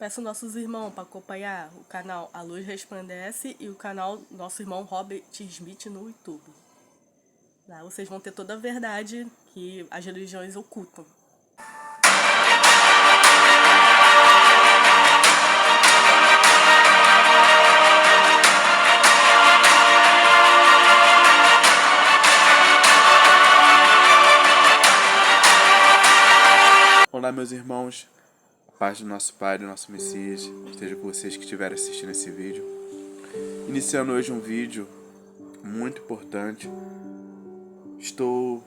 Peço nossos irmãos para acompanhar o canal A Luz Resplandece e o canal nosso irmão Robert Smith no YouTube. Lá vocês vão ter toda a verdade que as religiões ocultam. Olá, meus irmãos, a paz do nosso Pai, do nosso Messias, esteja com vocês que estiverem assistindo esse vídeo. Iniciando hoje um vídeo muito importante. Estou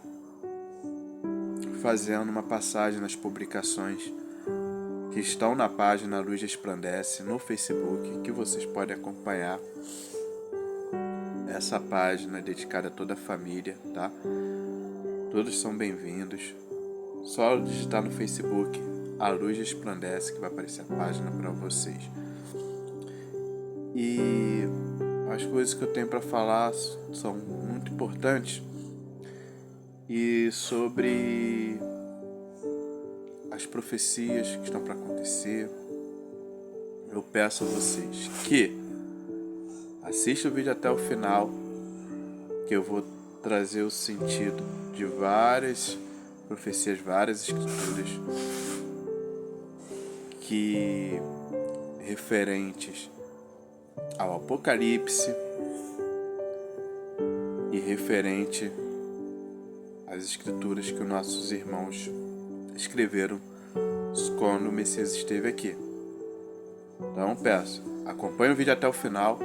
fazendo uma passagem nas publicações que estão na página Luz Resplandece no Facebook, que vocês podem acompanhar. Essa página é dedicada a toda a família, tá? Todos são bem-vindos. Só digitar no Facebook A Luz Resplandece que vai aparecer a página para vocês. E as coisas que eu tenho para falar são muito importantes e sobre as profecias que estão para acontecer. Eu peço a vocês que assistam o vídeo até o final, que eu vou trazer o sentido de várias profecias, várias escrituras que referentes ao Apocalipse e referente às escrituras que os nossos irmãos escreveram quando o Messias esteve aqui. Então peço, acompanhe o vídeo até o final,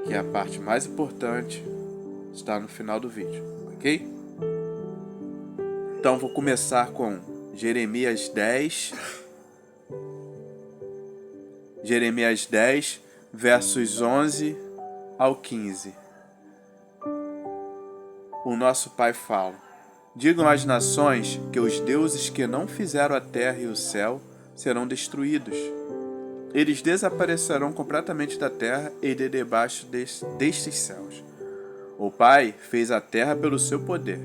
que é a parte mais importante, está no final do vídeo, ok? Então vou começar com Jeremias 10, versos 11 ao 15. O nosso Pai fala: digam às nações que os deuses que não fizeram a terra e o céu serão destruídos. Eles desaparecerão completamente da terra e de debaixo destes céus. O Pai fez a terra pelo seu poder.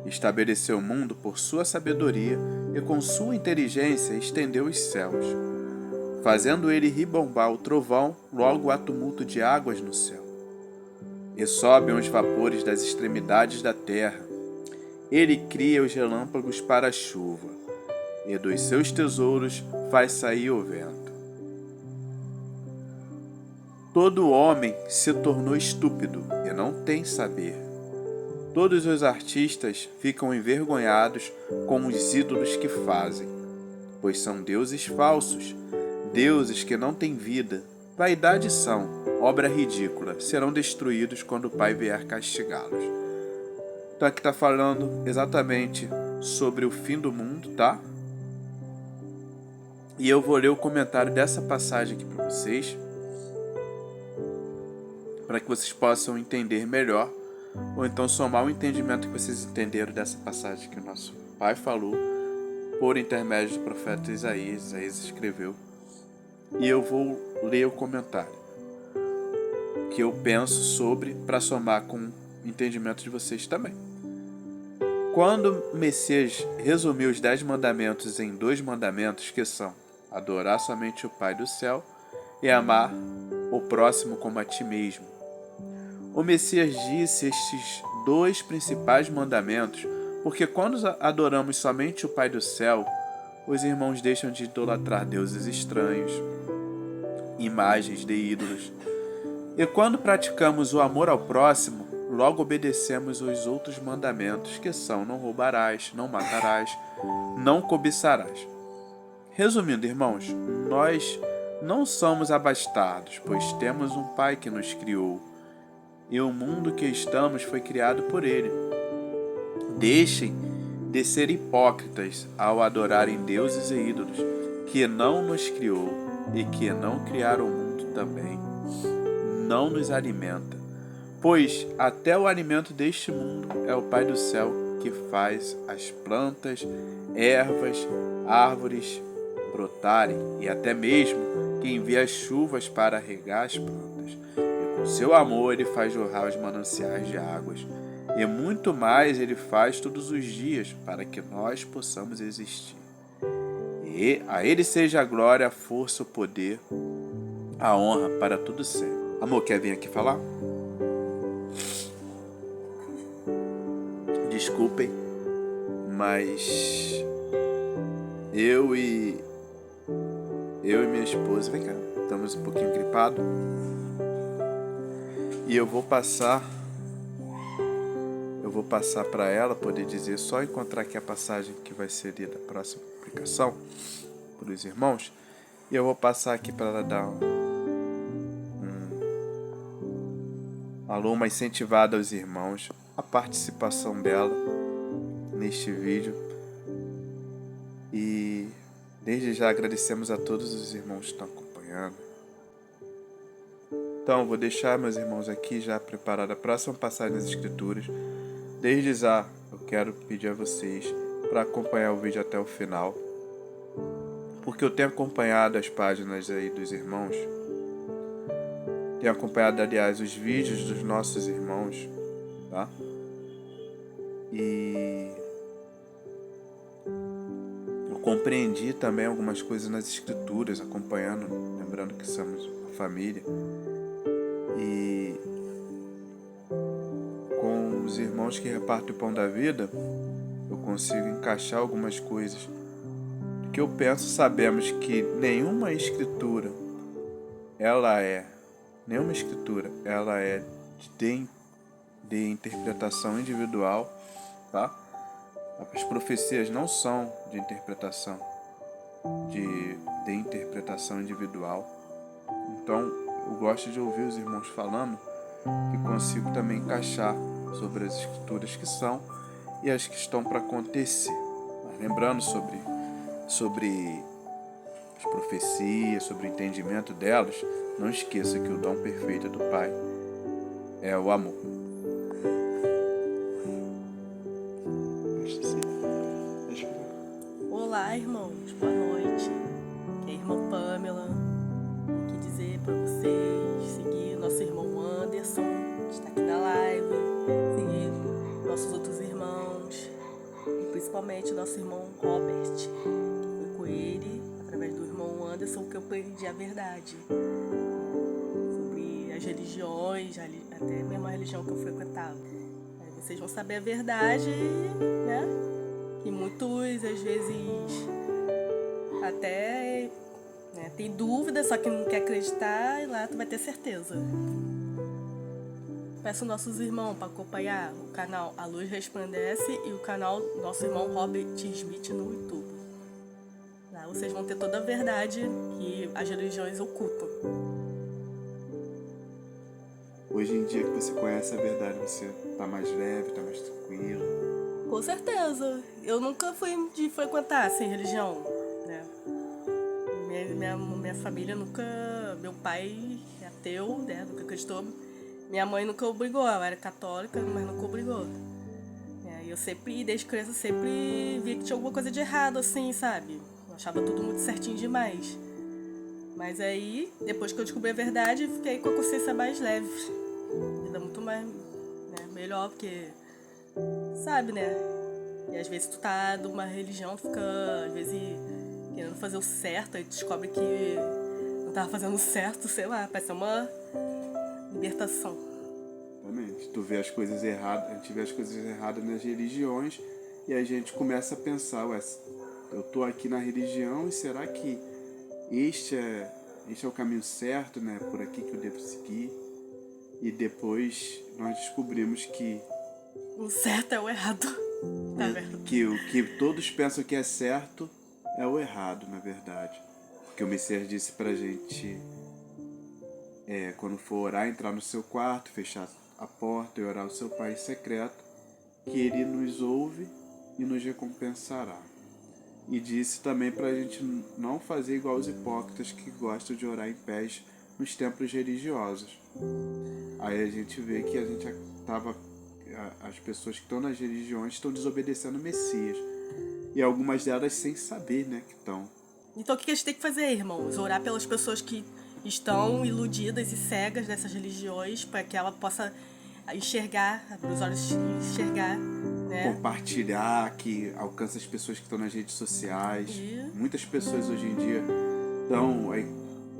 Estabeleceu o mundo por sua sabedoria e com sua inteligência estendeu os céus. Fazendo ele ribombar o trovão, logo há tumulto de águas no céu. E sobem os vapores das extremidades da terra. Ele cria os relâmpagos para a chuva, e dos seus tesouros faz sair o vento. Todo homem se tornou estúpido e não tem saber. Todos os artistas ficam envergonhados com os ídolos que fazem, pois são deuses falsos, deuses que não têm vida. Vaidade são, obra ridícula, serão destruídos quando o Pai vier castigá-los. Então aqui está falando exatamente sobre o fim do mundo, tá? E eu vou ler o comentário dessa passagem aqui para vocês, para que vocês possam entender melhor, ou então somar o entendimento que vocês entenderam dessa passagem que o nosso Pai falou por intermédio do profeta Isaías. Isaías escreveu, e eu vou ler o comentário que eu penso sobre, para somar com o entendimento de vocês também. Quando o Messias resumiu os 10 mandamentos em 2 mandamentos, que são adorar somente o Pai do céu e amar o próximo como a ti mesmo, o Messias disse estes 2 principais mandamentos porque quando adoramos somente o Pai do céu, os irmãos deixam de idolatrar deuses estranhos, imagens de ídolos. E quando praticamos o amor ao próximo, logo obedecemos os outros mandamentos, que são: não roubarás, não matarás, não cobiçarás. Resumindo, irmãos, nós não somos abastados, pois temos um Pai que nos criou, e o mundo que estamos foi criado por Ele. Deixem de ser hipócritas ao adorarem deuses e ídolos, que não nos criou e que não criaram o mundo também. Não nos alimenta, pois até o alimento deste mundo é o Pai do céu que faz as plantas, ervas, árvores brotarem, e até mesmo que envia as chuvas para regar as plantas. E com seu amor ele faz jorrar os mananciais de águas, e muito mais ele faz todos os dias para que nós possamos existir. A Ele seja a glória, a força, o poder, a honra para tudo sempre. Amor, quer vir aqui falar? Desculpem, mas eu e minha esposa, vem cá, estamos um pouquinho gripados. E eu vou passar para ela poder dizer, só encontrar aqui a passagem que vai ser lida na próxima publicação para os irmãos. E eu vou passar aqui para ela dar uma incentivada aos irmãos, a participação dela neste vídeo. E desde já agradecemos a todos os irmãos que estão acompanhando. Então, vou deixar meus irmãos aqui já preparada a próxima passagem das Escrituras. Desde já, eu quero pedir a vocês para acompanhar o vídeo até o final, porque eu tenho acompanhado as páginas aí dos irmãos, tenho acompanhado, aliás, os vídeos dos nossos irmãos, tá? E eu compreendi também algumas coisas nas Escrituras, acompanhando, lembrando que somos uma família. E com os irmãos que repartem o pão da vida, eu consigo encaixar algumas coisas que eu penso. Sabemos que nenhuma escritura ela é de interpretação individual, tá? As profecias não são de interpretação de interpretação individual. Então, eu gosto de ouvir os irmãos falando e consigo também encaixar sobre as escrituras que são e as que estão para acontecer. Mas lembrando sobre as profecias, sobre o entendimento delas, não esqueça que o dom perfeito do Pai é o amor. Olá, irmãos, boa noite. Aqui é a irmã Pamela. Aqui dizer para vocês seguir nosso irmão Anderson, que está aqui na live, seguir nossos outros irmãos, e principalmente nosso irmão Robert, que foi com ele, através do irmão Anderson, que eu aprendi a verdade sobre as religiões, até mesmo a religião que eu frequentava. Aí vocês vão saber a verdade, né? Que muitos, às vezes, até tem dúvida, só que não quer acreditar, e lá tu vai ter certeza. Peço nossos irmãos para acompanhar o canal A Luz Resplandece e o canal nosso irmão Robert Smith no YouTube. Lá vocês vão ter toda a verdade que as religiões ocultam. Hoje em dia que você conhece a verdade, você tá mais leve, tá mais tranquilo? Com certeza. Eu nunca fui de frequentar sem religião, né? Minha família nunca... Meu pai é ateu, né? Nunca acreditou. Minha mãe nunca obrigou. Ela era católica, mas nunca obrigou. Eu sempre, desde criança, sempre via que tinha alguma coisa de errado, assim, sabe? Eu achava tudo muito certinho demais. Mas aí, depois que eu descobri a verdade, fiquei com a consciência mais leve. Vida muito mais, melhor, porque... Sabe, né? E às vezes tu tá de uma religião, tu fica, às vezes, querendo fazer o certo, aí tu descobre que não tava fazendo o certo, sei lá, parece ser uma libertação. Exatamente. Tu vê as coisas erradas, a gente vê as coisas erradas nas religiões e a gente começa a pensar, eu tô aqui na religião e será que este é o caminho certo, né? Por aqui que eu devo seguir? E depois nós descobrimos que o certo é o errado, tá vendo? Que o que todos pensam que é certo é o errado, na verdade. Porque o Messias disse pra gente, quando for orar, entrar no seu quarto, fechar a porta e orar ao seu Pai secreto, que Ele nos ouve e nos recompensará. E disse também pra gente não fazer igual os hipócritas que gostam de orar em pés nos templos religiosos. Aí a gente vê que as pessoas que estão nas religiões estão desobedecendo o Messias. E algumas delas sem saber, né, que estão. Então o que a gente tem que fazer, irmãos? Orar pelas pessoas que estão iludidas e cegas dessas religiões, para que ela possa enxergar, abrir os olhos e enxergar né? compartilhar, que alcança as pessoas que estão nas redes sociais. E- Muitas pessoas hoje em dia estão aí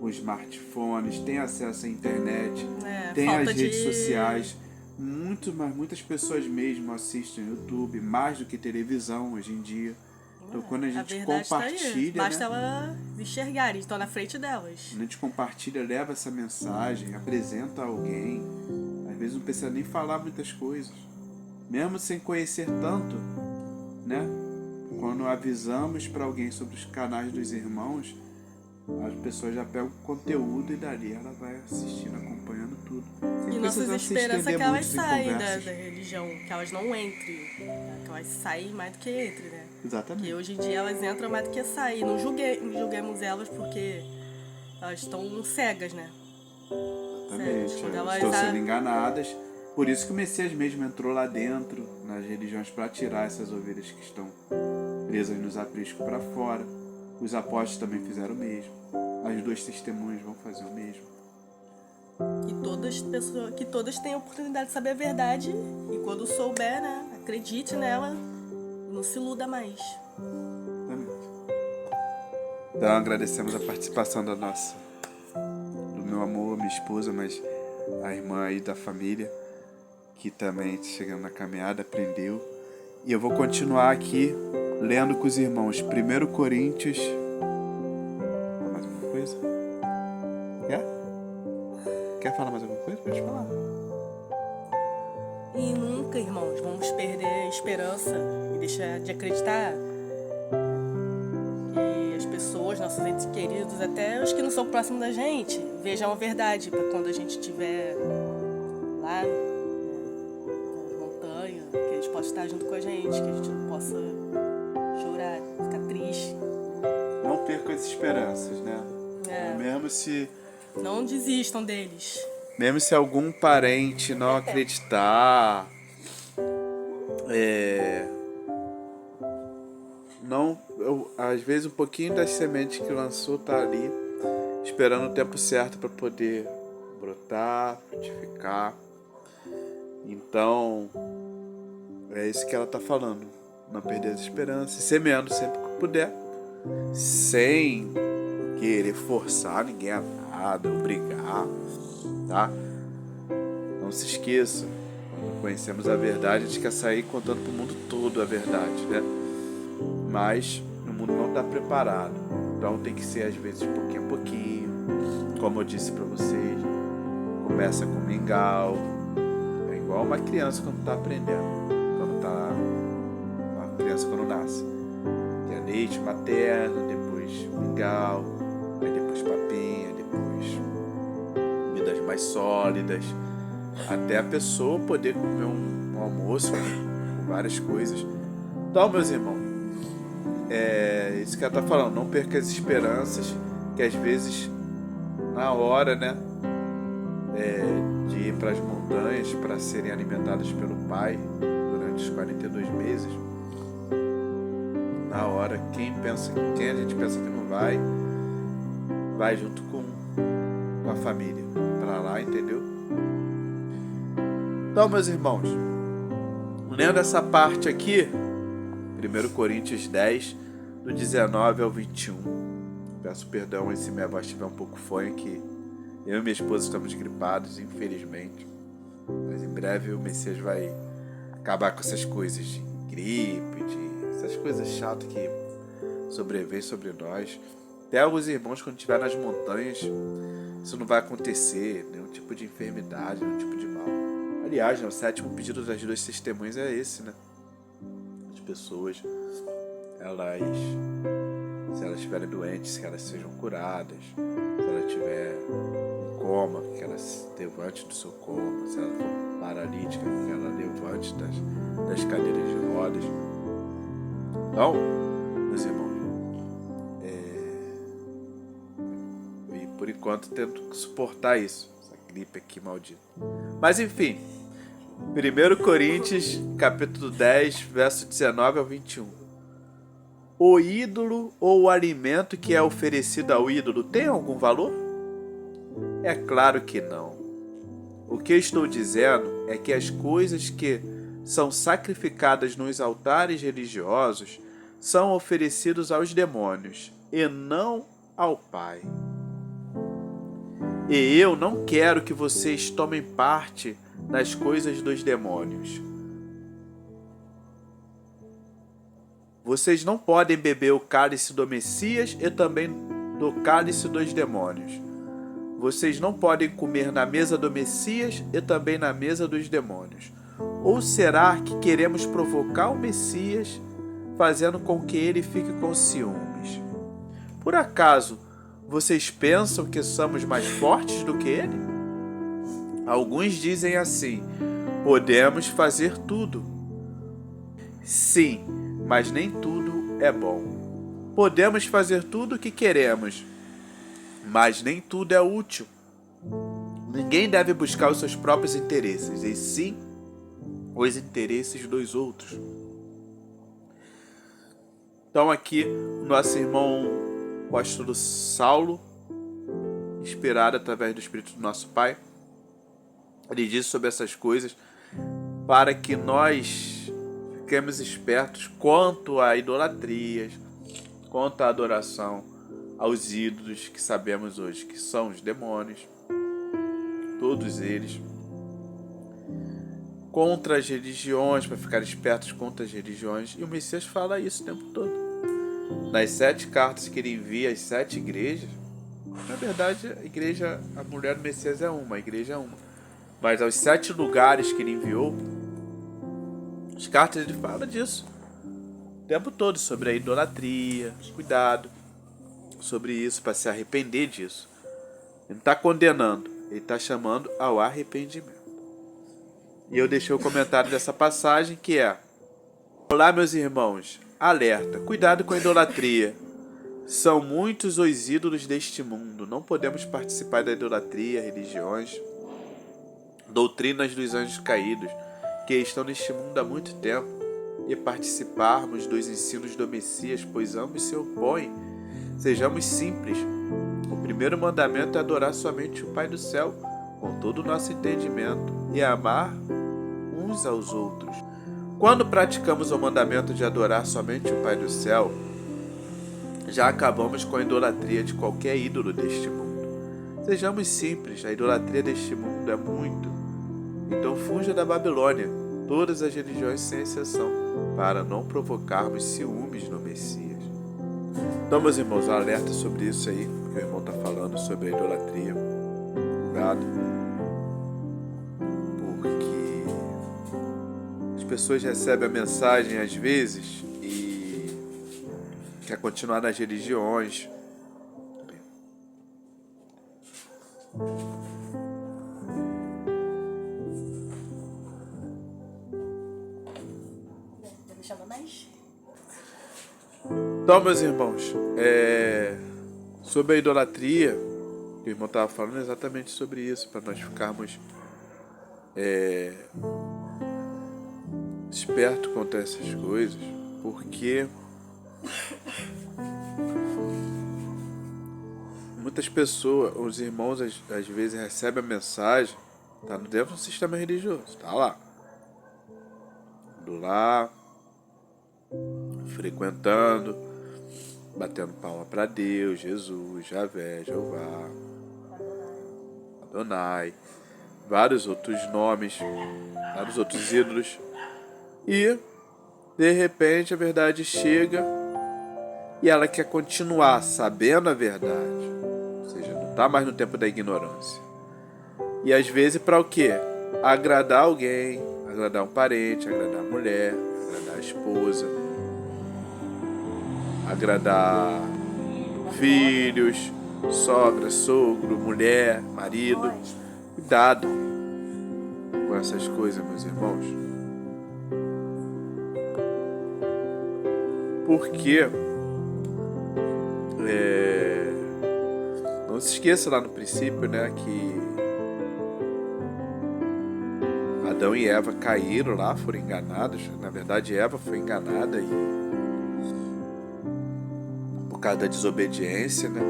com smartphones, têm acesso à internet, têm falta as redes de... sociais. Muitas pessoas mesmo assistem YouTube, mais do que televisão hoje em dia. Então quando a gente verdade tá aí. compartilha, Basta né? elas enxergarem, estão na frente delas. Quando a gente compartilha, leva essa mensagem, apresenta a alguém. Às vezes não precisa nem falar muitas coisas. Mesmo sem conhecer tanto, né? Quando avisamos para alguém sobre os canais dos irmãos, as pessoas já pegam o conteúdo e dali ela vai assistindo, acompanhando tudo. Sem E nossas precisar se esperanças é estender que elas muito em saem da conversas. religião, que elas não entrem, que elas saem mais do que entrem, né? Exatamente. Porque hoje em dia elas entram mais do que saem. Não julguemos elas porque elas estão cegas, né? Exatamente. Quando Elas elas estão a- sendo enganadas. Por isso que o Messias mesmo entrou lá dentro, nas religiões, para tirar essas ovelhas que estão presas nos apriscos para fora. Os apóstolos também fizeram o mesmo. As duas testemunhas vão fazer o mesmo. Que todas têm a oportunidade de saber a verdade e quando souber, né? Acredite nela e não se iluda mais. Exatamente. Então agradecemos a participação do meu amor, minha esposa, mas a irmã aí da família, que também chegando na caminhada, aprendeu. E eu vou continuar aqui lendo com os irmãos 1 Coríntios. Mais alguma coisa? Quer falar mais alguma coisa? Pode falar. E nunca, irmãos, vamos perder a esperança e deixar de acreditar que as pessoas, nossos entes queridos, até os que não são próximos da gente, vejam a verdade para quando a gente estiver lá nas montanhas, que eles possam estar junto com a gente, que a gente não possa chorar, ficar triste. Não percam as esperanças, né? É. Não desistam deles. Mesmo se algum parente não acreditar, às vezes um pouquinho das sementes que lançou tá ali, esperando o tempo certo para poder brotar, frutificar. Então, é isso que ela tá falando. Não perder as esperanças, semeando sempre que puder, sem querer forçar ninguém a nada, obrigar, tá? Não se esqueça, quando conhecemos a verdade, a gente quer sair contando pro mundo todo a verdade, né? Mas o mundo não está preparado, então tem que ser às vezes de pouquinho a pouquinho, como eu disse para vocês, começa com mingau, é igual uma criança quando está aprendendo, uma criança quando nasce, tem a leite materno, depois mingau, aí depois papinha, depois comidas mais sólidas, até a pessoa poder comer um almoço com várias coisas. Então, meus irmãos, é isso que ela está falando, não perca as esperanças, que às vezes na hora, né, de ir para as montanhas para serem alimentadas pelo Pai durante os 42 meses, na hora, quem a gente pensa que não vai junto com a família para lá, entendeu? Então, meus irmãos, lendo essa parte aqui, 1 Coríntios 10, do 19 ao 21. Peço perdão aí se minha voz estiver um pouco fanha, que eu e minha esposa estamos gripados, infelizmente. Mas em breve o Messias vai acabar com essas coisas de gripe, essas coisas chatas que sobrevêm sobre nós. Até alguns irmãos, quando estiver nas montanhas, isso não vai acontecer, nenhum tipo de enfermidade, nenhum tipo de mal. Aliás, né, o 7º pedido das duas testemunhas é esse, né? As pessoas, se elas estiverem doentes, que elas sejam curadas. Se ela estiver em coma, que ela se levante do seu coma. Se ela for paralítica, que ela levante das cadeiras de rodas. Então, meus irmãos, e por enquanto tento suportar isso, essa gripe aqui maldita. Mas enfim, 1 Coríntios, capítulo 10, verso 19 ao 21. O ídolo ou o alimento que é oferecido ao ídolo tem algum valor? É claro que não. O que eu estou dizendo é que as coisas que são sacrificadas nos altares religiosos são oferecidos aos demônios e não ao Pai. E eu não quero que vocês tomem parte nas coisas dos demônios. Vocês não podem beber o cálice do Messias e também do cálice dos demônios. Vocês não podem comer na mesa do Messias e também na mesa dos demônios. Ou será que queremos provocar o Messias, fazendo com que ele fique com ciúmes? Por acaso, vocês pensam que somos mais fortes do que ele? Alguns dizem assim: podemos fazer tudo. Sim, mas nem tudo é bom. Podemos fazer tudo o que queremos, mas nem tudo é útil. Ninguém deve buscar os seus próprios interesses, e sim os interesses dos outros. Então aqui, nosso irmão apóstolo Saulo, inspirado através do Espírito do nosso Pai, ele diz sobre essas coisas para que nós fiquemos espertos quanto a idolatrias, quanto à adoração aos ídolos que sabemos hoje que são os demônios, todos eles, contra as religiões, para ficar espertos contra as religiões. E o Messias fala isso o tempo todo. Nas 7 cartas que ele envia às 7 igrejas, na verdade a mulher do Messias é uma, a igreja é uma, mas aos 7 lugares que ele enviou, as cartas ele fala disso o tempo todo, sobre a idolatria, cuidado sobre isso, para se arrepender disso. Ele não está condenando, ele está chamando ao arrependimento. E eu deixei o comentário dessa passagem que é: olá, meus irmãos, alerta, cuidado com a idolatria. São muitos os ídolos deste mundo. Não podemos participar da idolatria, religiões, doutrinas dos anjos caídos, que estão neste mundo há muito tempo, e participarmos dos ensinos do Messias, pois ambos se opõem. Sejamos simples. O primeiro mandamento é adorar somente o Pai do céu, com todo o nosso entendimento, e amar uns aos outros. Quando praticamos o mandamento de adorar somente o Pai do céu, já acabamos com a idolatria de qualquer ídolo deste mundo. Sejamos simples, a idolatria deste mundo é muito. Então fuja da Babilônia, todas as religiões sem exceção, para não provocarmos ciúmes no Messias. Então, meus irmãos, um alerta sobre isso aí, que o irmão está falando sobre a idolatria. Cuidado. Porque as pessoas recebem a mensagem às vezes e quer continuar nas religiões. Então, meus irmãos, sobre a idolatria, o irmão estava falando exatamente sobre isso, para nós ficarmos espertos contra essas coisas, porque muitas pessoas, os irmãos às vezes recebem a mensagem, está dentro do sistema religioso, está lá, do lá, frequentando, batendo palma para Deus, Jesus, Javé, Jeová, Adonai, vários outros nomes, vários outros ídolos. E, de repente, a verdade chega e ela quer continuar sabendo a verdade. Ou seja, não está mais no tempo da ignorância. E às vezes para o quê? Agradar alguém, agradar um parente, agradar a mulher, agradar a esposa, agradar filhos, sogra, sogro, mulher, marido. Cuidado com essas coisas, meus irmãos. Porque não se esqueça lá no princípio, né, que Adão e Eva caíram lá, foram enganados. Na verdade, Eva foi enganada por causa da desobediência, né?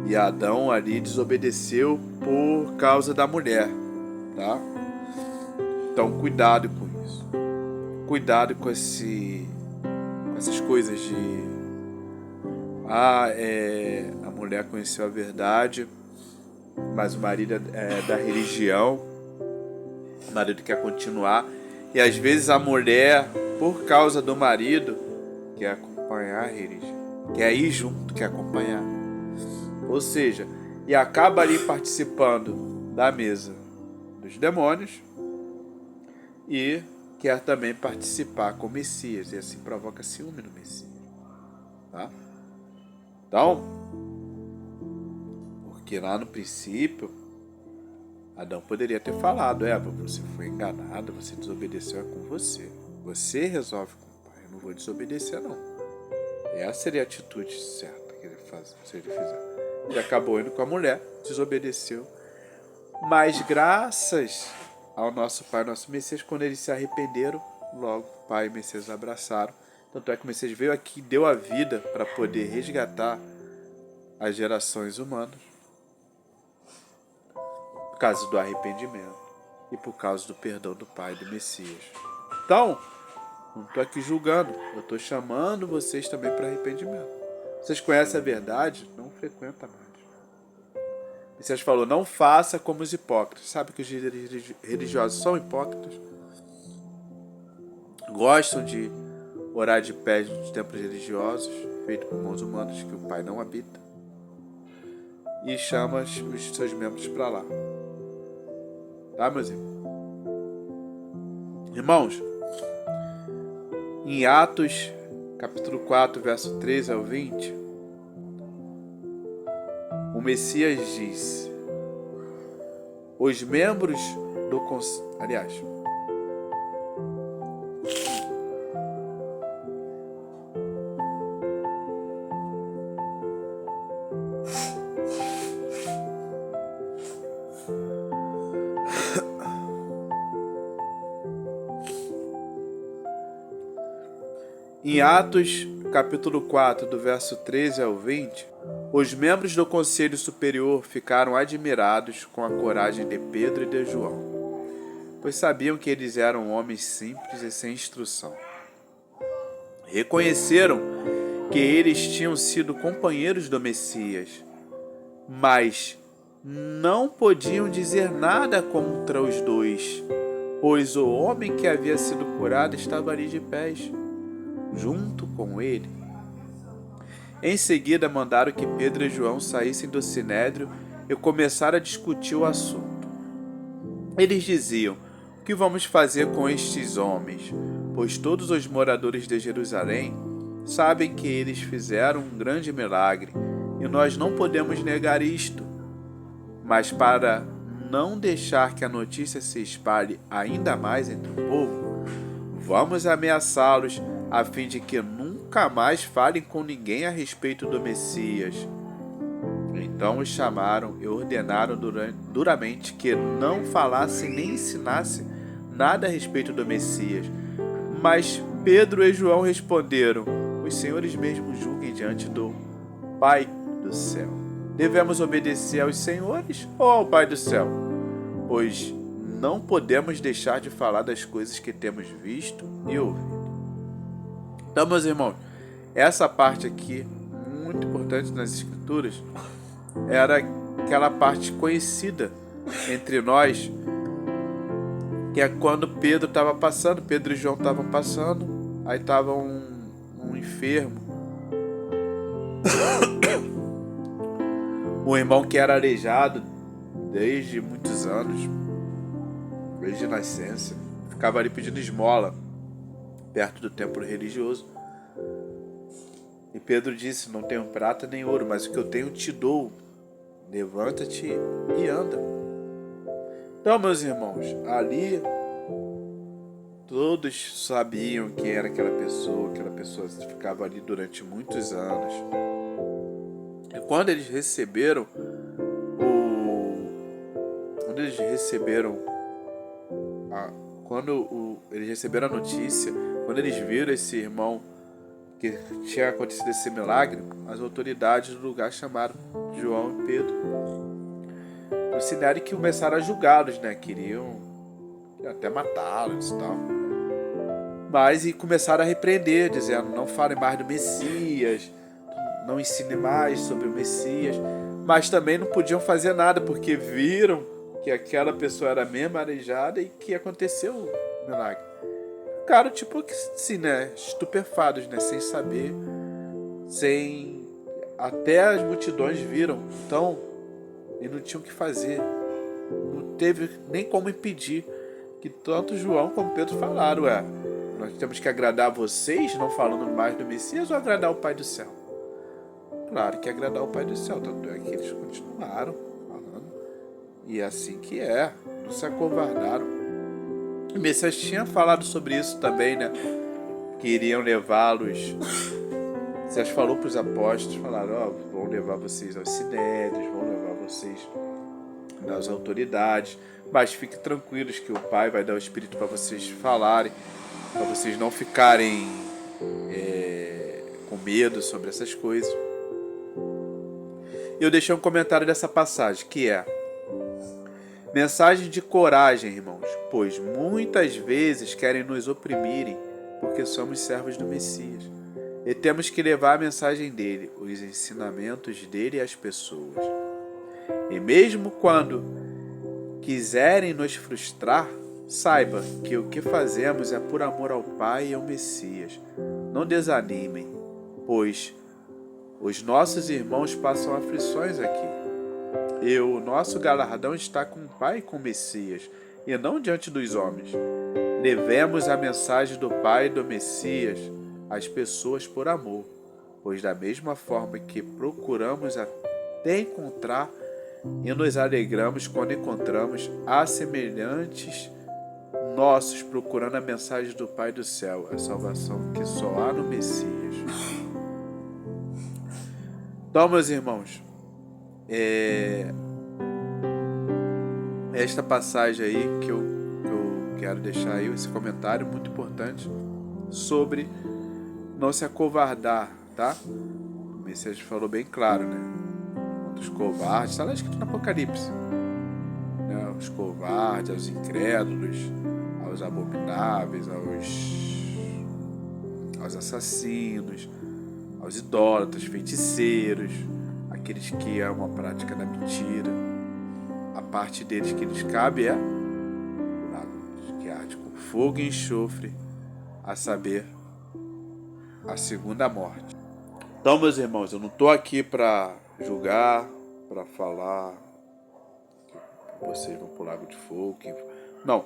E Adão ali desobedeceu por causa da mulher, tá? Então, cuidado com isso. Cuidado com essas coisas de... a mulher conheceu a verdade, mas o marido é da religião, o marido quer continuar. E às vezes a mulher, por causa do marido, quer acompanhar a religião, quer ir junto, quer acompanhar. Ou seja, e acaba ali participando da mesa dos demônios e quer também participar com o Messias, e assim provoca ciúme no Messias. Tá? Então, porque lá no princípio, Adão poderia ter falado: Eva, você foi enganada, você desobedeceu, é com você. Você resolve com o pai, eu não vou desobedecer não. Essa seria a atitude certa que ele faz, se ele fizer. Ele acabou indo com a mulher, desobedeceu. Mas graças ao nosso Pai, nosso Messias, quando eles se arrependeram, logo o Pai e o Messias abraçaram. Tanto é que o Messias veio aqui e deu a vida para poder resgatar as gerações humanas por causa do arrependimento e por causa do perdão do Pai e do Messias. Então, não estou aqui julgando, eu estou chamando vocês também para arrependimento. Vocês conhecem a verdade? Não frequenta mais. O Messias falou: não faça como os hipócritas. Sabe que os religiosos são hipócritas? Gostam de orar de pé nos templos religiosos, feito por mãos humanas, que o Pai não habita, e chama os seus membros para lá. Tá, meus irmãos? Irmãos, em Atos, capítulo 4, verso 13 ao 20, o Messias disse: os membros do conselho... Aliás, em Atos, capítulo 4, do verso 13 ao 20, os membros do Conselho Superior ficaram admirados com a coragem de Pedro e de João, pois sabiam que eles eram homens simples e sem instrução. Reconheceram que eles tinham sido companheiros do Messias, mas não podiam dizer nada contra os dois, pois o homem que havia sido curado estava ali de pés, junto com ele. Em seguida, mandaram que Pedro e João saíssem do sinédrio e começaram a discutir o assunto. Eles diziam: o que vamos fazer com estes homens? Pois todos os moradores de Jerusalém sabem que eles fizeram um grande milagre, e nós não podemos negar isto. Mas para não deixar que a notícia se espalhe ainda mais entre o povo, vamos ameaçá-los a fim de que nunca mais falem com ninguém a respeito do Messias. Então os chamaram e ordenaram duramente que não falassem nem ensinassem nada a respeito do Messias. Mas Pedro e João responderam: os senhores mesmos julguem diante do Pai do céu. Devemos obedecer aos senhores ou ao Pai do céu? Pois não podemos deixar de falar das coisas que temos visto e ouvido. Então, meus irmãos, essa parte aqui, muito importante nas Escrituras, era aquela parte conhecida entre nós, que é quando Pedro estava passando, Pedro e João estavam passando, aí estava um enfermo, um irmão que era aleijado desde muitos anos, desde nascença, ficava ali pedindo esmola perto do templo religioso. E Pedro disse: não tenho prata nem ouro, mas o que eu tenho te dou. Levanta-te e anda. Então, meus irmãos, ali todos sabiam quem era aquela pessoa ficava ali durante muitos anos. E quando eles receberam a notícia, quando eles viram esse irmão que tinha acontecido esse milagre, as autoridades do lugar chamaram João e Pedro no sinédrio, que começaram a julgá-los, né? Queriam até matá-los e tal. Mas e começaram a repreender, dizendo: não fale mais do Messias, não ensine mais sobre o Messias. Mas também não podiam fazer nada, porque viram que aquela pessoa era mesmo aleijada e que aconteceu o milagre. Ficaram tipo assim, né, estupefados, né, sem saber, sem... Até as multidões viram, então, e não tinham o que fazer. Não teve nem como impedir, que tanto João como Pedro falaram: nós temos que agradar vocês, não falando mais do Messias, ou agradar o Pai do céu? Claro que agradar o Pai do céu, tanto é que eles continuaram falando. E é assim que é, não se acovardaram. O Messias tinha falado sobre isso também, né? Que iriam levá-los. O Messias falou para os apóstolos, falaram: vão levar vocês aos sinédrios, vão levar vocês das autoridades, mas fiquem tranquilos que o Pai vai dar o Espírito para vocês falarem, para vocês não ficarem com medo sobre essas coisas. Eu deixei um comentário dessa passagem, que é: mensagem de coragem, irmãos, pois muitas vezes querem nos oprimirem porque somos servos do Messias. E temos que levar a mensagem dele, os ensinamentos dele às pessoas. E mesmo quando quiserem nos frustrar, saiba que o que fazemos é por amor ao Pai e ao Messias. Não desanimem, pois os nossos irmãos passam aflições aqui. E o nosso galardão está com o Pai e com o Messias, e não diante dos homens. Levemos a mensagem do Pai e do Messias às pessoas por amor, pois da mesma forma que procuramos até encontrar e nos alegramos quando encontramos, há semelhantes nossos procurando a mensagem do Pai do céu, a salvação que só há no Messias. Então, meus irmãos, esta passagem aí que eu quero deixar aí, esse comentário muito importante sobre não se acovardar, tá? O Messias falou bem claro, né? Contra os covardes, está lá escrito no Apocalipse, né? Os covardes, aos incrédulos, aos abomináveis, aos assassinos, aos idólatras, feiticeiros, aqueles que amam a prática da mentira. A parte deles que lhes cabe é que arde com fogo e enxofre, a saber, a segunda morte. Então, meus irmãos, eu não estou aqui para julgar, para falar que vocês vão para o lago de fogo. Não,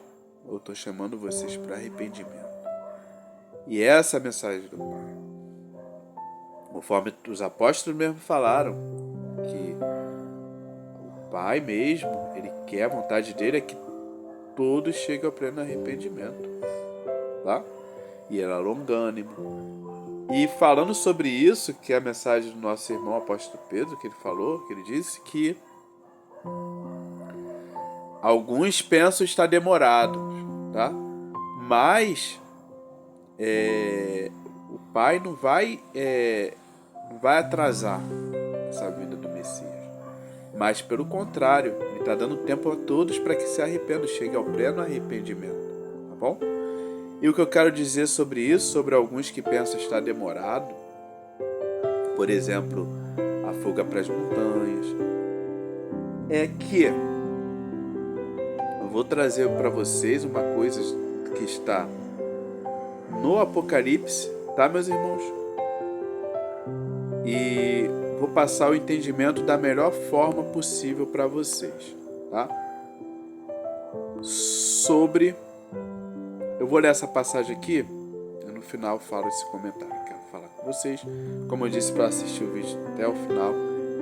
eu estou chamando vocês para arrependimento. E essa é a mensagem do Pai. Conforme os apóstolos mesmo falaram, que o Pai mesmo, Ele quer, a vontade dele é que todos cheguem ao pleno arrependimento, tá? E Ele é longânimo. E falando sobre isso, que é a mensagem do nosso irmão apóstolo Pedro, que ele falou, que ele disse que alguns pensam estar demorado, tá? Mas o Pai não vai atrasar essa vinda do Messias. Mas, pelo contrário, Ele está dando tempo a todos para que se arrependam, chegue ao pleno arrependimento. Tá bom? E o que eu quero dizer sobre isso, sobre alguns que pensam estar demorado, por exemplo, a fuga para as montanhas, é que eu vou trazer para vocês uma coisa que está no Apocalipse, tá, meus irmãos? E vou passar o entendimento da melhor forma possível para vocês, tá? Eu vou ler essa passagem aqui e no final eu falo esse comentário. Quero falar com vocês, como eu disse, para assistir o vídeo até o final,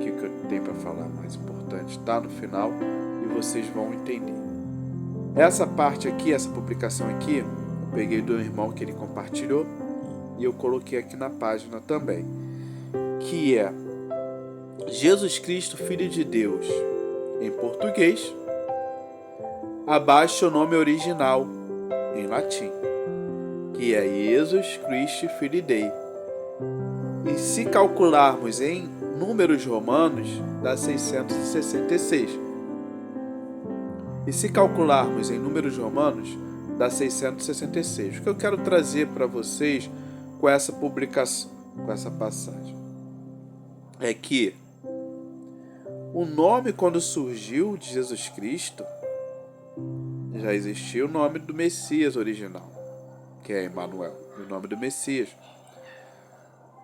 que o que eu tenho para falar mais importante está no final e vocês vão entender. Essa parte aqui, essa publicação aqui, eu peguei do irmão que ele compartilhou e eu coloquei aqui na página também, que é Jesus Cristo, Filho de Deus, em português, abaixo o nome original em latim, que é Jesus Christi Filii Dei. E se calcularmos em números romanos, dá 666. E se calcularmos em números romanos, da 666. O que eu quero trazer para vocês com essa publicação, com essa passagem, é que o nome, quando surgiu de Jesus Cristo, já existia o nome do Messias original, que é Emanuel, o nome do Messias.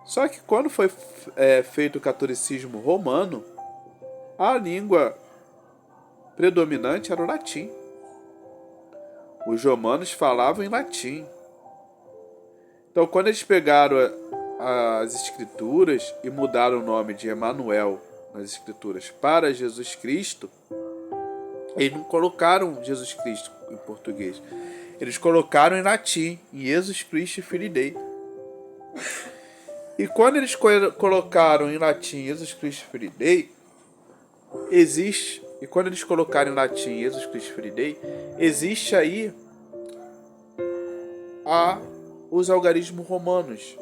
Só que quando foi feito o catolicismo romano, a língua predominante era o latim. Os romanos falavam em latim. Então, quando eles pegaram as escrituras e mudaram o nome de Emanuel nas escrituras para Jesus Cristo, eles não colocaram Jesus Cristo em português. Eles colocaram em latim, Jesus Christi Filii Dei. E quando eles colocaram em latim Jesus Christi Filii Dei, existe aí os algarismos romanos,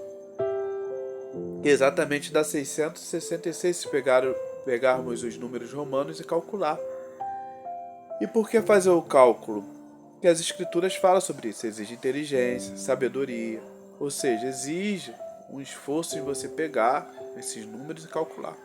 exatamente da 666, se pegarmos os números romanos e calcular. E por que fazer o cálculo? Porque as escrituras falam sobre isso, exige inteligência, sabedoria, ou seja, exige um esforço de você pegar esses números e calcular.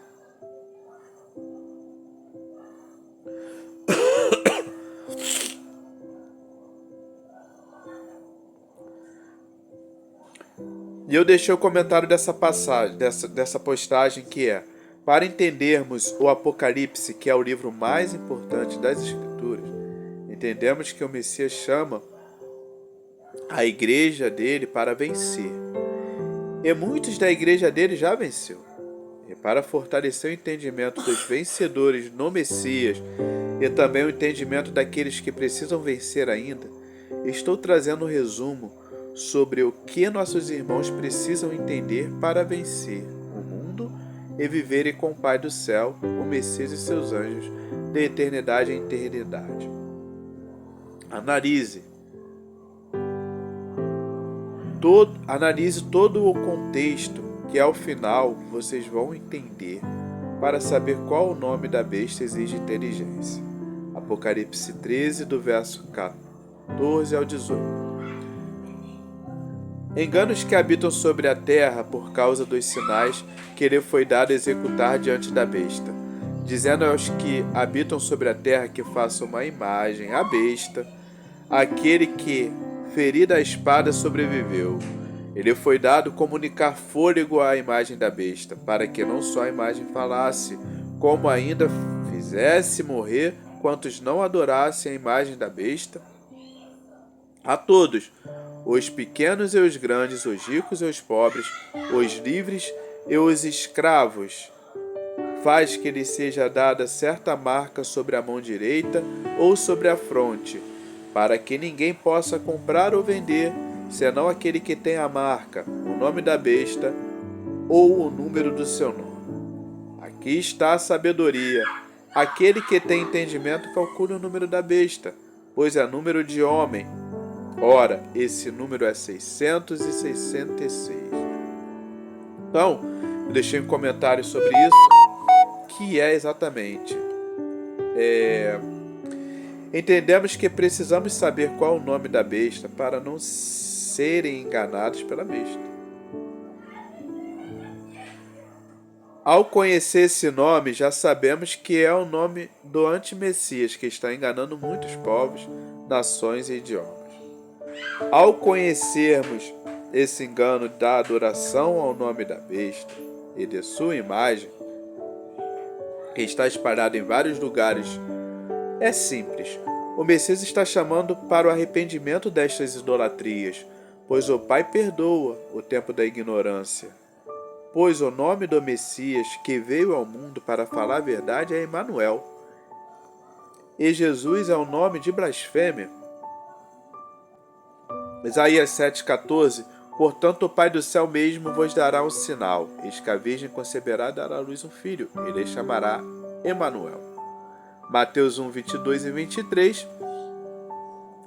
E eu deixei o comentário dessa passagem, dessa postagem, que é: para entendermos o Apocalipse, que é o livro mais importante das Escrituras, entendemos que o Messias chama a igreja dele para vencer. E muitos da igreja dele já venceu. E para fortalecer o entendimento dos vencedores no Messias e também o entendimento daqueles que precisam vencer ainda, estou trazendo um resumo sobre o que nossos irmãos precisam entender para vencer o mundo e viverem com o Pai do céu, o Messias e seus anjos, de eternidade em eternidade. Analise todo o contexto, que ao final vocês vão entender, para saber qual o nome da besta exige inteligência. Apocalipse 13, do verso 14 ao 18. Enganos que habitam sobre a terra por causa dos sinais que lhe foi dado executar diante da besta, dizendo aos que habitam sobre a terra que façam uma imagem à besta, aquele que, ferido a espada, sobreviveu. Ele foi dado comunicar fôlego à imagem da besta, para que não só a imagem falasse, como ainda fizesse morrer quantos não adorassem a imagem da besta. A todos, os pequenos e os grandes, os ricos e os pobres, os livres e os escravos, faz que lhe seja dada certa marca sobre a mão direita ou sobre a fronte, para que ninguém possa comprar ou vender, senão aquele que tem a marca, o nome da besta ou o número do seu nome. Aqui está a sabedoria. Aquele que tem entendimento calcule o número da besta, pois é número de homem. Ora, esse número é 666. Então, eu deixei um comentário sobre isso, que é exatamente... Entendemos que precisamos saber qual o nome da besta para não serem enganados pela besta. Ao conhecer esse nome, já sabemos que é o nome do anti-messias que está enganando muitos povos, nações e idiomas. Ao conhecermos esse engano da adoração ao nome da besta e de sua imagem, que está espalhado em vários lugares, é simples. O Messias está chamando para o arrependimento destas idolatrias, pois o Pai perdoa o tempo da ignorância. Pois o nome do Messias que veio ao mundo para falar a verdade é Emanuel. E Jesus é um nome de blasfêmia. Isaías 7,14. Portanto, o Pai do céu mesmo vos dará um sinal. Eis que a Virgem conceberá e dará à luz um filho. Ele chamará Emanuel. Mateus 1, 22 e 23.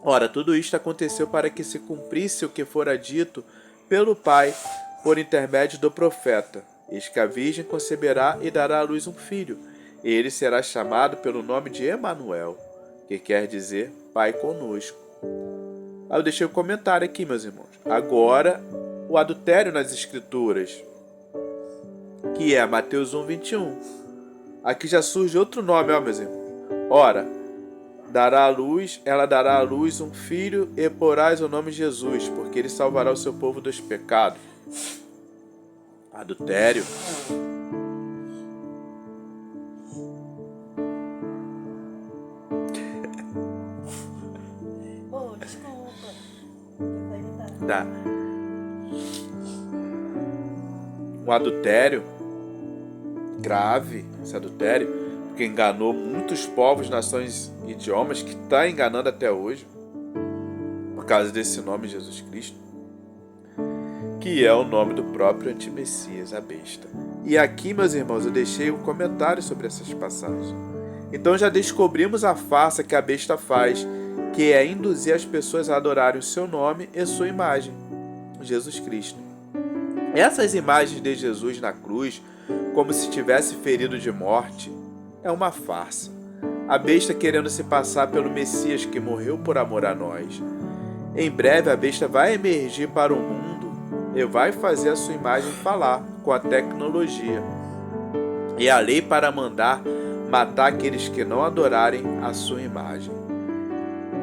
Ora, tudo isto aconteceu para que se cumprisse o que fora dito pelo Pai por intermédio do profeta. Eis que a Virgem conceberá e dará à luz um filho. E ele será chamado pelo nome de Emanuel, que quer dizer Pai conosco. Aí eu deixei um comentário aqui, meus irmãos. Agora, o adultério nas escrituras, que é Mateus 1:21. Aqui já surge outro nome, ó, meus irmãos. Ora, ela dará à luz um filho e porás o nome Jesus, porque ele salvará o seu povo dos pecados. Adultério. Oh, desculpa. Dá. Um adultério grave, esse adultério, porque enganou muitos povos, nações, idiomas, que está enganando até hoje, por causa desse nome Jesus Cristo, que é o nome do próprio antimessias, a besta. E aqui, meus irmãos, eu deixei um comentário sobre essas passagens. Então já descobrimos a farsa que a besta faz, que é induzir as pessoas a adorarem o seu nome e sua imagem, Jesus Cristo. Essas imagens de Jesus na cruz, como se tivesse ferido de morte, é uma farsa. A besta querendo se passar pelo Messias que morreu por amor a nós. Em breve a besta vai emergir para o mundo e vai fazer a sua imagem falar com a tecnologia e a lei para mandar matar aqueles que não adorarem a sua imagem.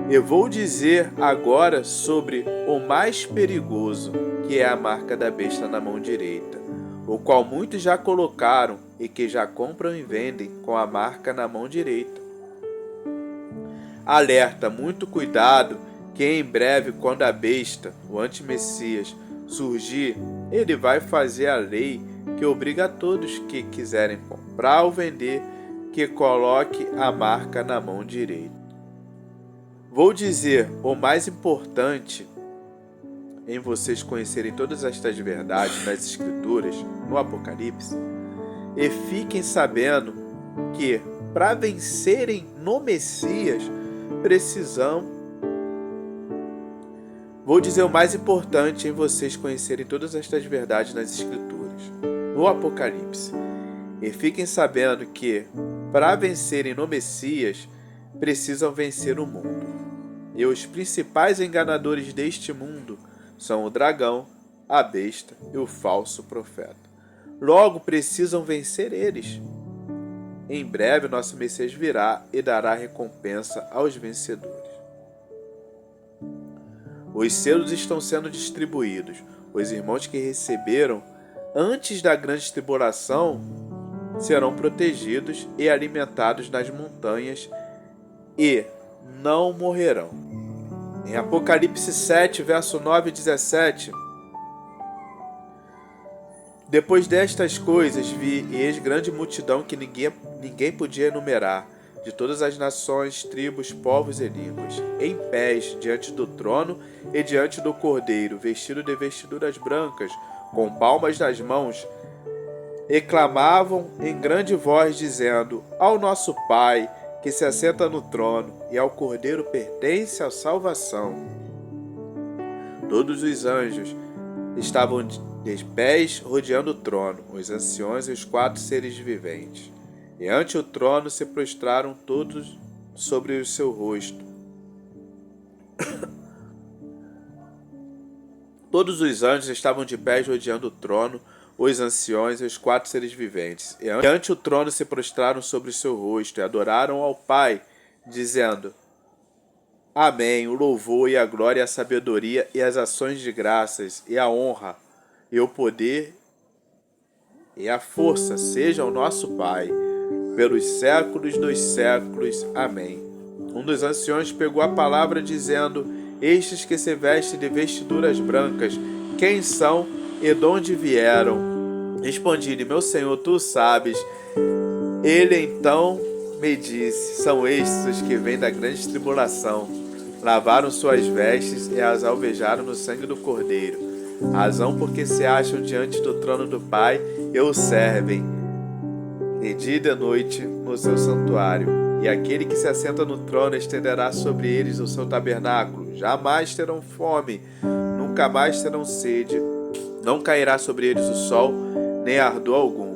Eu vou dizer agora sobre o mais perigoso, que é a marca da besta na mão direita, o qual muitos já colocaram e que já compram e vendem com a marca na mão direita. Alerta, muito cuidado, que em breve, quando a besta, o antimessias, surgir, ele vai fazer a lei que obriga a todos que quiserem comprar ou vender que coloque a marca na mão direita. Vou dizer o mais importante em vocês conhecerem todas estas verdades nas Escrituras, no Apocalipse, e fiquem sabendo que, para vencerem no Messias, Vou dizer o mais importante em vocês conhecerem todas estas verdades nas Escrituras, no Apocalipse, e fiquem sabendo que, para vencerem no Messias, precisam vencer o mundo. E os principais enganadores deste mundo são o dragão, a besta e o falso profeta. Logo precisam vencer eles. Em breve nosso Messias virá e dará recompensa aos vencedores. Os selos estão sendo distribuídos. Os irmãos que receberam antes da grande tribulação serão protegidos e alimentados nas montanhas e não morrerão. Em Apocalipse 7, verso 9 e 17, depois destas coisas vi e eis grande multidão que ninguém podia enumerar, de todas as nações, tribos, povos e línguas, em pés diante do trono e diante do Cordeiro, vestido de vestiduras brancas, com palmas nas mãos, e clamavam em grande voz, dizendo: Ao nosso Pai, que se assenta no trono, e ao Cordeiro pertence a salvação. Todos os anjos estavam de pés rodeando o trono, os anciões e os 4 seres viventes. E ante o trono se prostraram todos sobre o seu rosto. Todos os anjos estavam de pés rodeando o trono, os anciões e os 4 seres viventes. E ante o trono se prostraram sobre o seu rosto e adoraram ao Pai, dizendo: Amém, o louvor e a glória e a sabedoria e as ações de graças e a honra e o poder e a força sejam ao nosso Pai, pelos séculos dos séculos. Amém. Um dos anciões pegou a palavra, dizendo: Estes que se vestem de vestiduras brancas, quem são e de onde vieram? Respondi-lhe: Meu Senhor, tu sabes. Ele então me disse: São estes os que vêm da grande tribulação. Lavaram suas vestes e as alvejaram no sangue do Cordeiro. Razão porque se acham diante do trono do Pai e o servem de dia e de noite no seu santuário. E aquele que se assenta no trono estenderá sobre eles o seu tabernáculo. Jamais terão fome, nunca mais terão sede. Não cairá sobre eles o sol, nem ardor algum,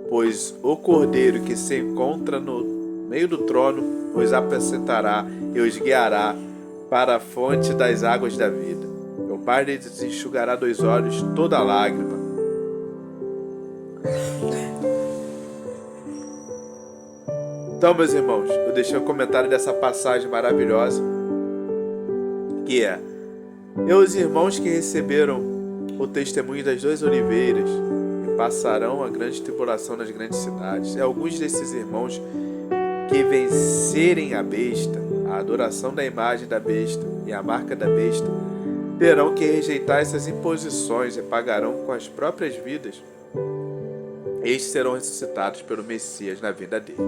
pois o Cordeiro que se encontra no meio do trono os apacentará e os guiará para a fonte das águas da vida. O Pai lhes enxugará dos olhos toda lágrima. Então, meus irmãos, eu deixei um comentário dessa passagem maravilhosa, que é: e os irmãos que receberam o testemunho das 2 oliveiras e passarão a grande tribulação nas grandes cidades. E alguns desses irmãos que vencerem a besta, a adoração da imagem da besta e a marca da besta, terão que rejeitar essas imposições e pagarão com as próprias vidas. Estes serão ressuscitados pelo Messias na vinda dele,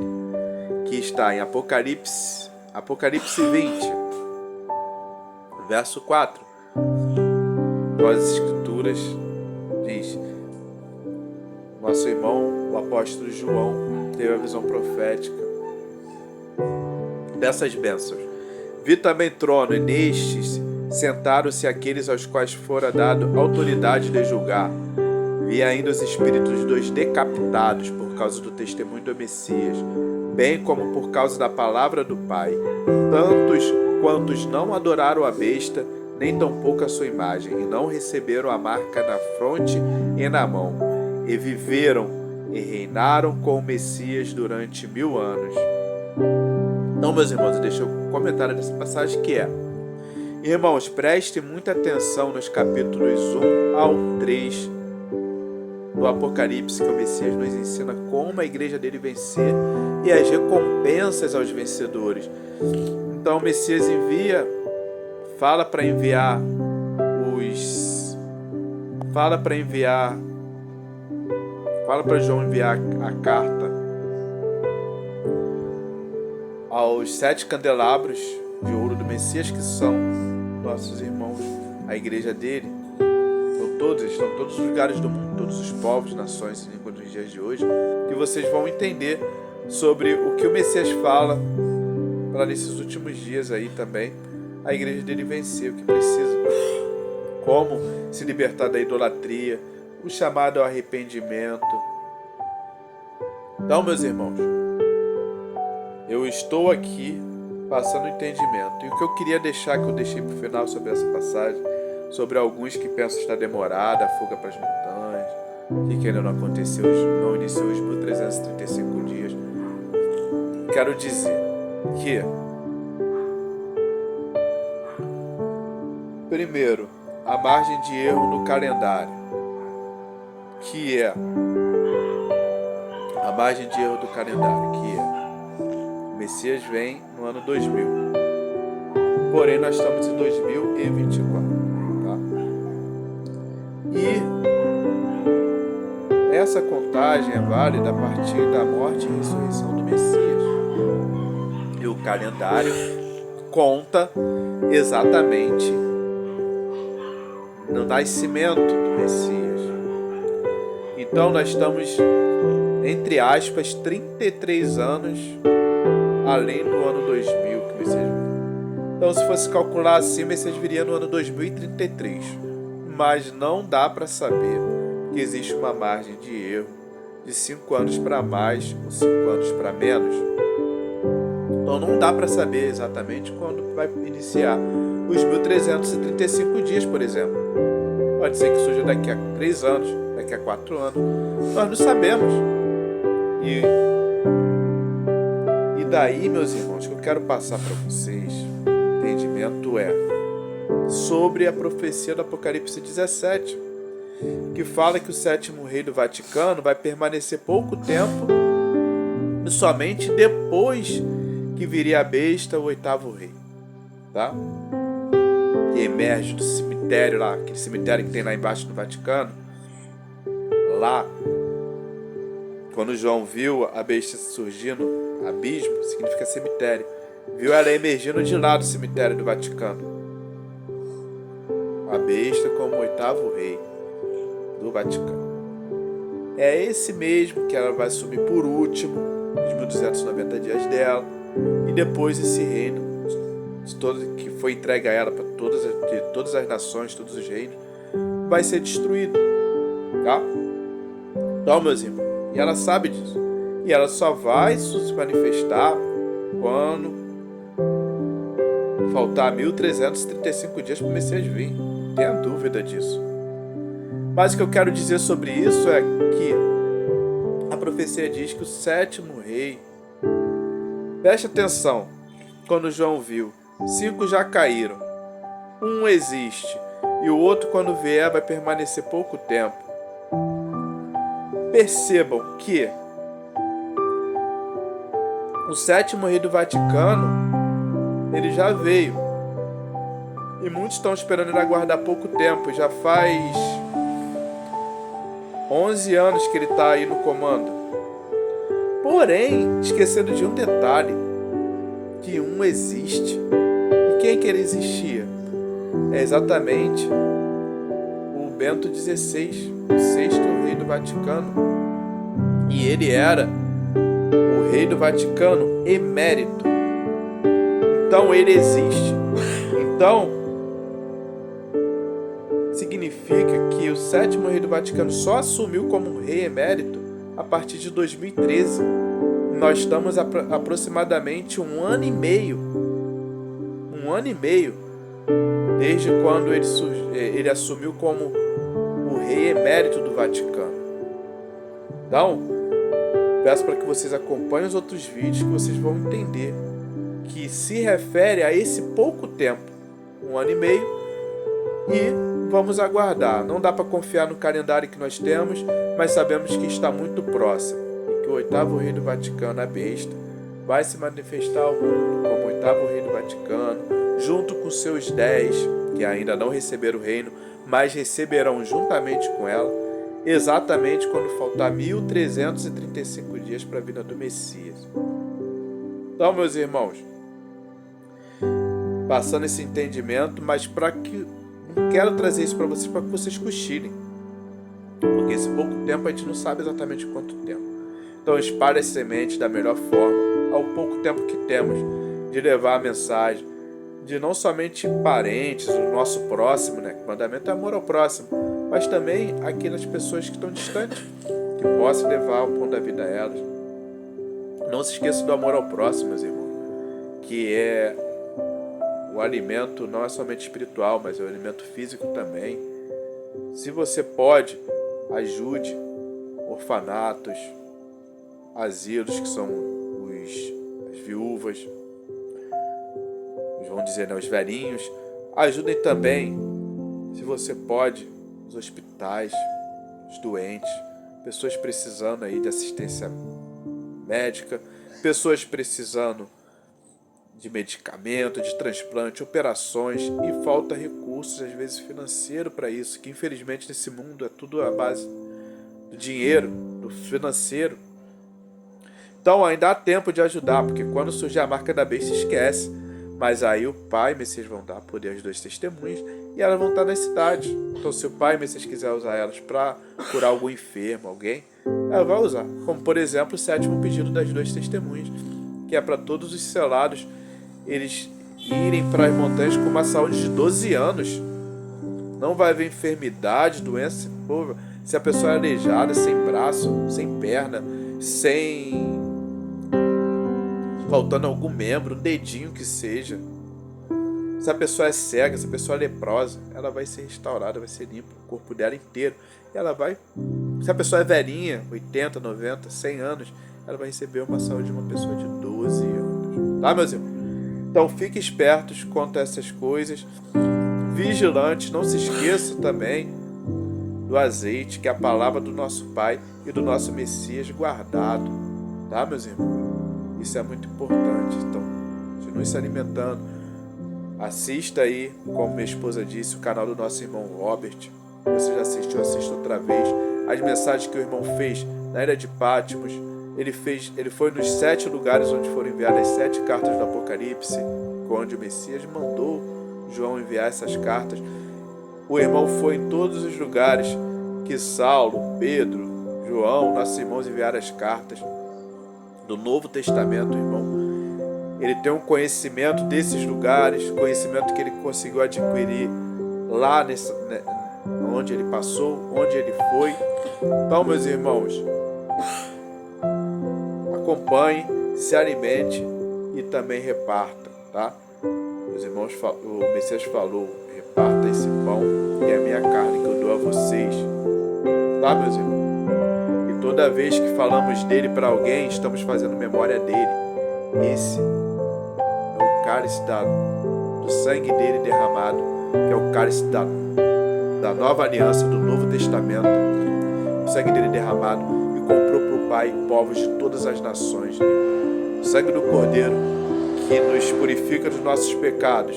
que está em Apocalipse 20, verso 4. As Escrituras diz: nosso irmão, o apóstolo João, teve a visão profética dessas bênçãos. Vi também trono, e nestes sentaram-se aqueles aos quais fora dado autoridade de julgar. Vi ainda os espíritos dos decapitados por causa do testemunho do Messias, bem como por causa da palavra do Pai, tantos quantos não adoraram a besta, nem tampouco a sua imagem, e não receberam a marca na fronte e na mão, e viveram e reinaram com o Messias durante 1000 anos. Então, meus irmãos, eu deixo um comentário dessa passagem que é: irmãos, prestem muita atenção nos capítulos 1 ao 3 do Apocalipse, que o Messias nos ensina como a igreja dele vencer e as recompensas aos vencedores. Então, o Messias fala para João enviar a carta aos 7 candelabros de ouro do Messias, que são nossos irmãos, a igreja dele. Estão em todos os lugares do mundo, todos os povos, nações e línguas nos dias de hoje, que vocês vão entender sobre o que o Messias fala para nesses últimos dias aí também a igreja dele vencer o que precisa, como se libertar da idolatria, o chamado ao arrependimento. Então, meus irmãos, eu estou aqui passando entendimento, e o que eu queria deixar, que eu deixei para o final sobre essa passagem, sobre alguns que pensam estar demorada a fuga para as montanhas, que ainda não aconteceu, não iniciou os 1335 dias. Quero dizer que, primeiro, a margem de erro no calendário, que é a margem de erro do calendário, que é o Messias vem no ano 2000, porém nós estamos em 2024. E essa contagem é válida a partir da morte e ressurreição do Messias. E o calendário conta exatamente no nascimento do Messias. Então nós estamos, entre aspas, 33 anos além do ano 2000 que o Messias veio. Então, se fosse calcular assim, o Messias viria no ano 2033. Mas não dá para saber que existe uma margem de erro de 5 anos para mais ou 5 anos para menos. Então não dá para saber exatamente quando vai iniciar os 1335 dias, por exemplo. Pode ser que surja daqui a 3 anos, daqui a 4 anos. Nós não sabemos. E daí, meus irmãos, o que eu quero passar para vocês, entendimento sobre a profecia do Apocalipse 17, que fala que o 7º rei do Vaticano vai permanecer pouco tempo e somente depois que viria a besta, o 8º rei, tá? Que emerge do cemitério lá, aquele cemitério que tem lá embaixo no Vaticano. Lá, quando João viu a besta surgindo, abismo significa cemitério, viu ela emergindo de lá do cemitério do Vaticano. A besta como o 8º rei do Vaticano. É esse mesmo que ela vai assumir por último, os 1290 dias dela, e depois esse reino que foi entregue a ela para todas as nações, todos os reinos, vai ser destruído, tá? Então, meus irmãos, e ela sabe disso, e ela só vai se manifestar quando faltar 1335 dias para o Messias vir. Não tenha dúvida disso. Mas o que eu quero dizer sobre isso é que a profecia diz que o 7º rei... Preste atenção, quando João viu, 5 já caíram, um existe, e o outro, quando vier, vai permanecer pouco tempo. Percebam que o 7º rei do Vaticano, ele já veio. E muitos estão esperando ele aguardar pouco tempo. Já faz 11 anos que ele está aí no comando. Porém, esquecendo de um detalhe, que um existe. E quem que ele existia? É exatamente o Bento XVI, o 6º rei do Vaticano. E ele era o rei do Vaticano emérito. Então ele existe. Então significa que o 7º rei do Vaticano só assumiu como rei emérito a partir de 2013. Nós estamos aproximadamente um ano e meio desde quando ele assumiu como o rei emérito do Vaticano. Então, peço para que vocês acompanhem os outros vídeos, que vocês vão entender que se refere a esse pouco tempo, um ano e meio, e vamos aguardar. Não dá para confiar no calendário que nós temos, mas sabemos que está muito próximo e que o 8º rei do Vaticano, a besta, vai se manifestar ao mundo como o 8º rei do Vaticano, junto com seus 10, que ainda não receberam o reino, mas receberão juntamente com ela, exatamente quando faltar 1335 dias para a vinda do Messias. Então, meus irmãos, passando esse entendimento, mas não quero trazer isso para que vocês cochilem, porque esse pouco tempo a gente não sabe exatamente quanto tempo. Então espalhe as sementes da melhor forma, ao pouco tempo que temos, de levar a mensagem, de não somente parentes, o nosso próximo, né? O mandamento é amor ao próximo, mas também aquelas pessoas que estão distantes, que possam levar o pão da vida a elas. Não se esqueça do amor ao próximo, meus irmãos, que é o alimento não é somente espiritual, mas é o alimento físico também. Se você pode, ajude orfanatos, asilos, que são as viúvas, vamos dizer, né, os velhinhos. Ajudem também, se você pode, os hospitais, os doentes, pessoas precisando aí de assistência médica, pessoas precisando de medicamento, de transplante, operações, e falta recursos, às vezes financeiro, para isso, que infelizmente nesse mundo é tudo à base do dinheiro, do financeiro. Então ainda há tempo de ajudar, porque quando surgir a marca da besta, esquece. Mas aí o Pai e o Messias vão dar poder às 2 testemunhas, e elas vão estar nas cidades. Então se o Pai e o Messias quiser usar elas para curar algum enfermo, alguém, ela vai usar. Como por exemplo o 7º pedido das 2 testemunhas, que é para todos os selados eles irem para as montanhas com uma saúde de 12 anos. Não vai haver enfermidade, doença. Pô, se a pessoa é aleijada, sem braço, sem perna, faltando algum membro, um dedinho que seja. Se a pessoa é cega, se a pessoa é leprosa, ela vai ser restaurada, vai ser limpa, o corpo dela inteiro. Se a pessoa é velhinha, 80, 90, 100 anos, ela vai receber uma saúde de uma pessoa de 12 anos. Tá, meus irmãos? Então fiquem espertos quanto a essas coisas, vigilantes. Não se esqueça também do azeite, que é a palavra do nosso Pai e do nosso Messias guardado. Tá, meus irmãos? Isso é muito importante. Então, continue se alimentando. Assista aí, como minha esposa disse, o canal do nosso irmão Robert. Você já assistiu, assista outra vez. As mensagens que o irmão fez na ilha de Patmos. Ele foi nos 7 lugares onde foram enviadas as 7 cartas do Apocalipse, onde o Messias mandou João enviar essas cartas. O irmão foi em todos os lugares que Saulo, Pedro, João, nossos irmãos enviaram as cartas do Novo Testamento, irmão. Ele tem um conhecimento desses lugares, conhecimento que ele conseguiu adquirir lá onde ele passou, onde ele foi. Então, meus irmãos, acompanhe, se alimente e também reparta, tá? Os irmãos, o Messias falou: reparta esse pão e a minha carne que eu dou a vocês. Tá, meus irmãos? E toda vez que falamos dele para alguém, estamos fazendo memória dele. Esse é o cálice do sangue dele derramado, que é o cálice da nova aliança, do Novo Testamento. O sangue dele derramado e comprou para o Pai povos de todas as nações. O sangue do Cordeiro que nos purifica dos nossos pecados.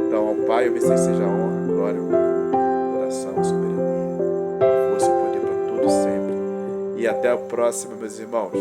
Então, ao Pai, eu Messias, seja a honra, a glória, a adoração, a soberania, a força e o poder para todos sempre. E até a próxima, meus irmãos.